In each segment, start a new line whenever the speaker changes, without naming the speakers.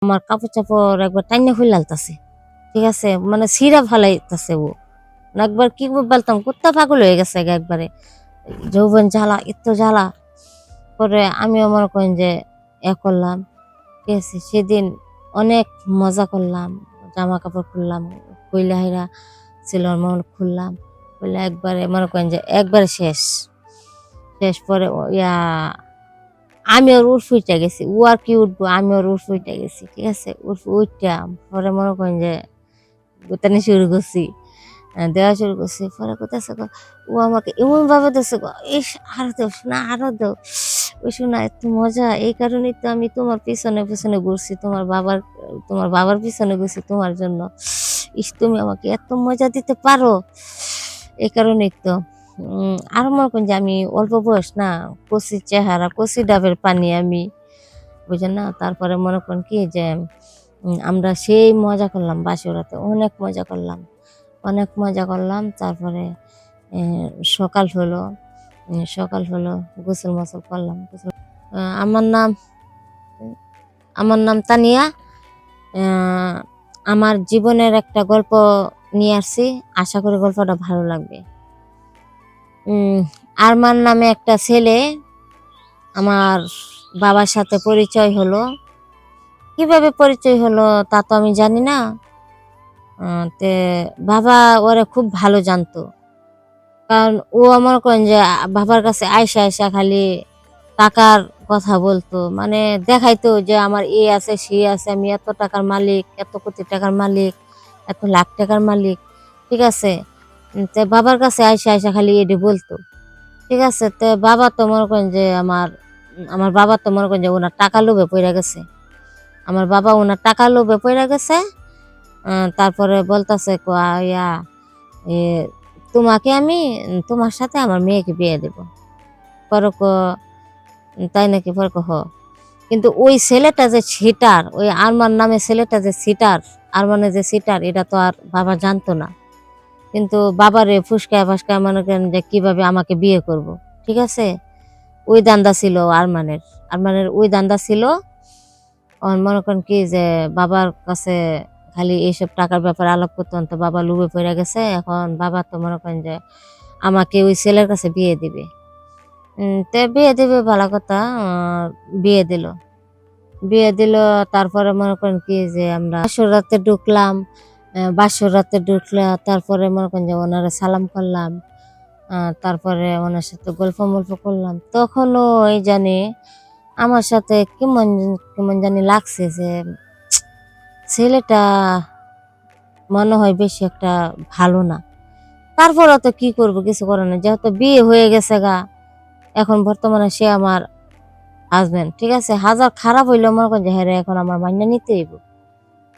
আমার কাপড়-চাপড় একবার টাইনা ফেলালতাছে। ঠিক আছে? মানে ছিঁড়া ফালাইতাছে ও। না একবার কি বলতাম কুত্তা পাগল হয়ে গেছে একবারে। যৌবন জ্বালা, এত জ্বালা। পরে আমিও মনে করেন যে করলাম। ঠিক আছে? সেদিন অনেক মজা করলাম। জামা-কাপড় খুললাম। কইলা হাইরা ছিলর মহল খুললাম। খুলে একবারে মনে করেন যে একবারে শেষ। শেষ পরে আমি ওর উঠে গেছি। ও আর কি উঠবো, আমি ওর উঠে গেছি। ঠিক আছে? উইঠা পরে মনে করেন যে গুতানি শুরু করছি। দেওয়া শুরু করছি। পরে কইতাছে ও আমাকে এমনভাবে দিছে ইস! আরো দাও শোনা, আরো দাও। ওই শোনা এত মজা। এই কারণেই তো আমি তোমার পিছনে ঘুরছি। তোমার বাবার পিছনে ঘুরছি তোমার জন্য। ইস! তুমি আমাকে এত মজা দিতে পারো। এই কারণেই তো। আরো মনে করেন যে আমি অল্প বয়স না, কচি চেহারা, কচি ডাবের পানি আমি। বুঝেন না? তারপরে মনে করেন কি যে আমরা সেই মজা করলাম বাসরাতে। অনেক মজা করলাম। অনেক মজা করলাম। তারপরে এ সকাল হলো, গোসল-মোসল করলাম। আ আমার নাম আমার নাম তানিয়া। আ আমার জীবনের একটা গল্প নিয়ে আসছি। আশা করি গল্পটা ভালো লাগবে। উম আরমান নামে একটা ছেলে আমার বাবার সাথে পরিচয় হলো। কিভাবে পরিচয় হলো তা তো আমি জানি না। আ তে বাবা ওরে খুব ভালো জানতো। কারণ ও মনে করেন যে বাবার কাছে আইসা খালি টাকার কথা বলতো। মানে দেখাইতো যে আমার এ আছে, সে আছে, আমি এত টাকার মালিক, এত কোটি টাকার মালিক, এত লাখ টাকার মালিক। ঠিক আছে? তে বাবার কাছে আইসা খালি এডি বলতো। ঠিক আছে? তে বাবা তো মনে করেন যে আমার বাবা তো মনে করেন যে উনার টাকার লোভে পইড়া গেছে। আমার বাবা উনার টাকার লোভে পইড়া গেছে। তারপরে বলতাছে এ তোমাকে আমি তোমার সাথে আমার মেয়েকে বিয়ে দেব। পরে তাই নাকি? পরে হ। কিন্তু ওই ছেলেটা যে ছিটার, ওই আরমান নামে ছেলেটা যে ছিটার, আরমানের যে ছিটার এটা তো আর বাবা জানতো না। কিন্তু বাবারে ফুসকায়া-ফাসকায়া মনে করেন যে কিভাবে আমাকে বিয়ে করব। ঠিক আছে? ওই দান্দা ছিল আরমানের। আরমানের ওই দান্দা ছিল। মনে করেন কি যে বাবার কাছে খালি এইসব টাকার ব্যাপারে আলাপ করতেন তো বাবা লোভে পইড়া গেছে। এখন বাবা তো মনে করেন যে আমাকে ওই ছেলের কাছে বিয়ে দিবে। তে বিয়ে দিবে ভালো কথা। বিয়ে দিল। বিয়ে দিল তারপরে মনে করেন কি যে আমরা বাসর ঢুকলাম। বাসর রাতে ঢুকলে তারপরে মনে করেন যে ওনারে সালাম করলাম। তারপরে ওনার সাথে গল্প-মল্প করলাম। তখনও এই জানি আমার সাথে কেমন কেমন জানি লাগছে যে ছেলেটা মনে হয় বেশি একটা ভালো না। তারপরেও তো কি করব, কিছু করার নাই। যেহেতু বিয়ে হয়ে গেছে গা, এখন বর্তমানে সে আমার হাসব্যান্ড। ঠিক আছে? হাজার খারাপ হইলেও মনে করেন যে হ্যাঁ রে এখন আমার মাইনা নিতে হইব।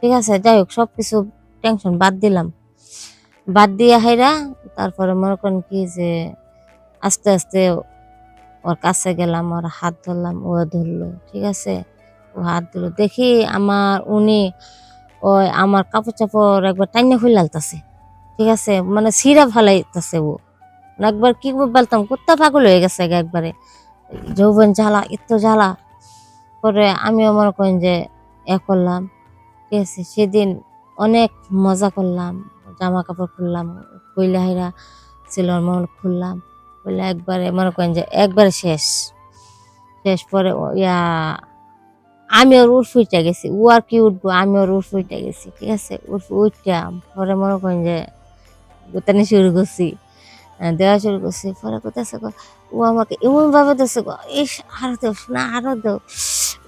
ঠিক আছে? যাই হোক সবকিছু টেনশন বাদ দিলাম। বাদ দিয়া হাইরা তারপরে মনে করেন কি যে আস্তে ওর কাছে গেলাম, ওর হাত ধরলাম, ও ধরলো। ঠিক আছে? ও হাত দিল। দেখি ওই আমার কাপড়-চাপড় একবার টাইনা ফেলালতাছে। ঠিক আছে? মানে ছিঁড়া ফালাইতাছে ও। না একবার কি বলতাম কুত্তা পাগল হয়ে গেছে একবারে। যৌবন জ্বালা, এত জ্বালা। পরে আমিও মনে করেন যে করলাম। ঠিক আছে? সেদিন অনেক মজা করলাম। জামা-কাপড় খুললাম। কইলা হাইরা ছিলর মহল খুললাম। খুলে একবারে মনে করেন যে একবারে শেষ। শেষ পরে আমি ওর উঠে গেছি। ও আর কি উঠবো, আমি ওর উঠে গেছি। ঠিক আছে? উইঠা পরে মনে করেন যে গুতানি শুরু করছি। দেওয়া শুরু করছি। পরে কইতাছে ও আমাকে এমনভাবে দিছে ইস! আরো দাও শোনা, আরো দাও।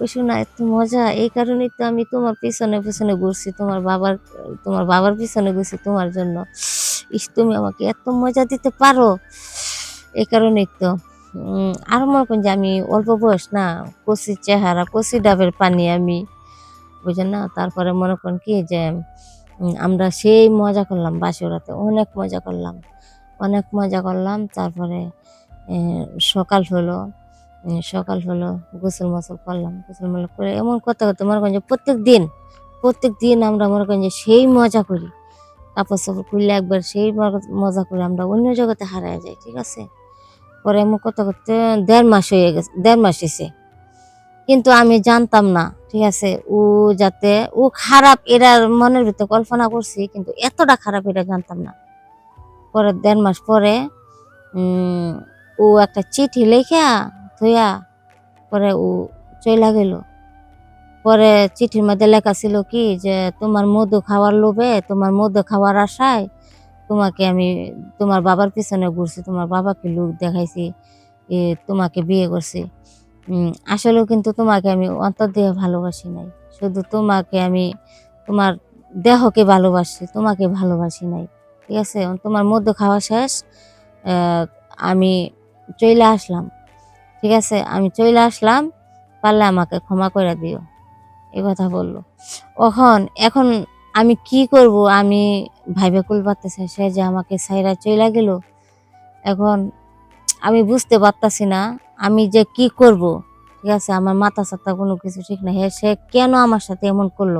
ওই শোনা এত মজা। এই কারণেই তো আমি তোমার পিছনে ঘুরছি। তোমার বাবার পিছনে ঘুরছি তোমার জন্য। ইস! তুমি আমাকে এত মজা দিতে পারো। এই কারণেই তো। আরো মনে করেন যে আমি অল্প বয়স না, কচি চেহারা, কচি ডাবের পানি আমি। বুঝেন না? তারপরে মনে করেন কি যে আমরা সেই মজা করলাম বাসরাতে। অনেক মজা করলাম। অনেক মজা করলাম। তারপরে এ সকাল হলো, গোসল-মোসল করলাম। গোসল-মোসল করে এমন করতে মনে করেন যে প্রত্যেকদিন আমরা মনে করেন যে সেই মজা করি। কাপড়-চোপড় খুললে একবার সেই মজা করে আমরা অন্য জগতে হারায়া যাই। ঠিক আছে? পরে এমন করতে ১.৫ মাস হয়ে গেছে, ১.৫ মাস হইছে। কিন্তু আমি জানতাম না, ঠিক আছে, ও যাতে ও খারাপ এরা মনের ভিতরে কল্পনা করছি, কিন্তু এতটা খারাপ এটা জানতাম না। পরে ১.৫ মাস পরে উম ও একটা চিঠি লেখা থইয়া পরে ও চইলা গেল। পরে চিঠির মধ্যে লেখা ছিল কি যে, "তোমার মধু খাওয়ার লোভে, তোমার মধু খাওয়ার আশায় তোমাকে আমি তোমার বাবার পিছনে ঘুরছি, তোমার বাবাকে লোক দেখাইছি, তোমাকে বিয়ে করছি। আসলেও কিন্তু তোমাকে আমি অন্তর দিয়ে ভালোবাসি নাই। শুধু তোমাকে আমি তোমার দেহকে ভালোবাসি, তোমাকে ভালোবাসি নাই। ঠিক আছে? তোমার মধু খাওয়া শেষ। অ্যা আমি চইলা আসলাম। ঠিক আছে? আমি চইলা আসলাম। পারলে আমাকে ক্ষমা কইরা দিও।" এ কথা বলল। এখন আমি কি করব? আমি ভাইবা কুল পারতেছি না। সে যে আমাকে ছাইড়া চইলা গেল। এখন আমি বুঝতে পারতাছি না আমি যে কি করব? ঠিক আছে? আমার মাথা-ছাতা কোনো কিছু ঠিক নাই। সে কেন আমার সাথে এমন করল?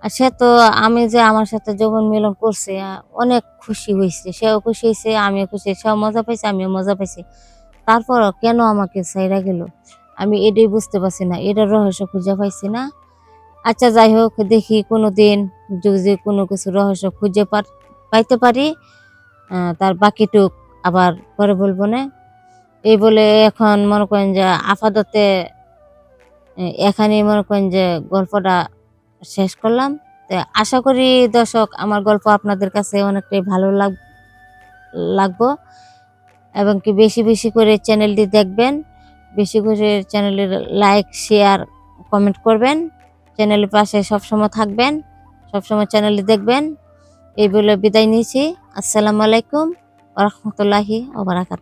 আর সে তো আমি যে আমার সাথে যৌবন মিলন করছে অনেক খুশি হইছে। সেও খুশি হইছে, আমিও খুশি। সেও মজা পাইছে, আমিও মজা পাইছি। তারপরও কেন আমাকে ছাইড়া গেল? আমি এটাই বুঝতে পারছি না। এটার রহস্য খুঁজে পাইছি না। আচ্ছা যাই হোক, দেখি কোনোদিন যদি কোনো কিছু রহস্য খুঁজে পাইতে পারি, তার বাকিটুক আবার পরে বলবনে। এই বলে এখন মনে করেন যে আপাততে এখানেই মনে করেন যে গল্পটা শেষ করলাম। তো আশা করি দর্শক আমার গল্প আপনাদের কাছে অনেকটাই ভালো লাগবো এবং কি বেশি, বেশি করে চ্যানেলটি দেখবেন। বেশি করে চ্যানেলের লাইক, শেয়ার, কমেন্ট করবেন। চ্যানেলের পাশে সবসময় থাকবেন। সবসময় চ্যানেলটি দেখবেন। এই বলে বিদায় নিচ্ছি। আসসালামু আলাইকুম ওয়া রাহমাতুল্লাহি ওয়া বারাকাতুহু।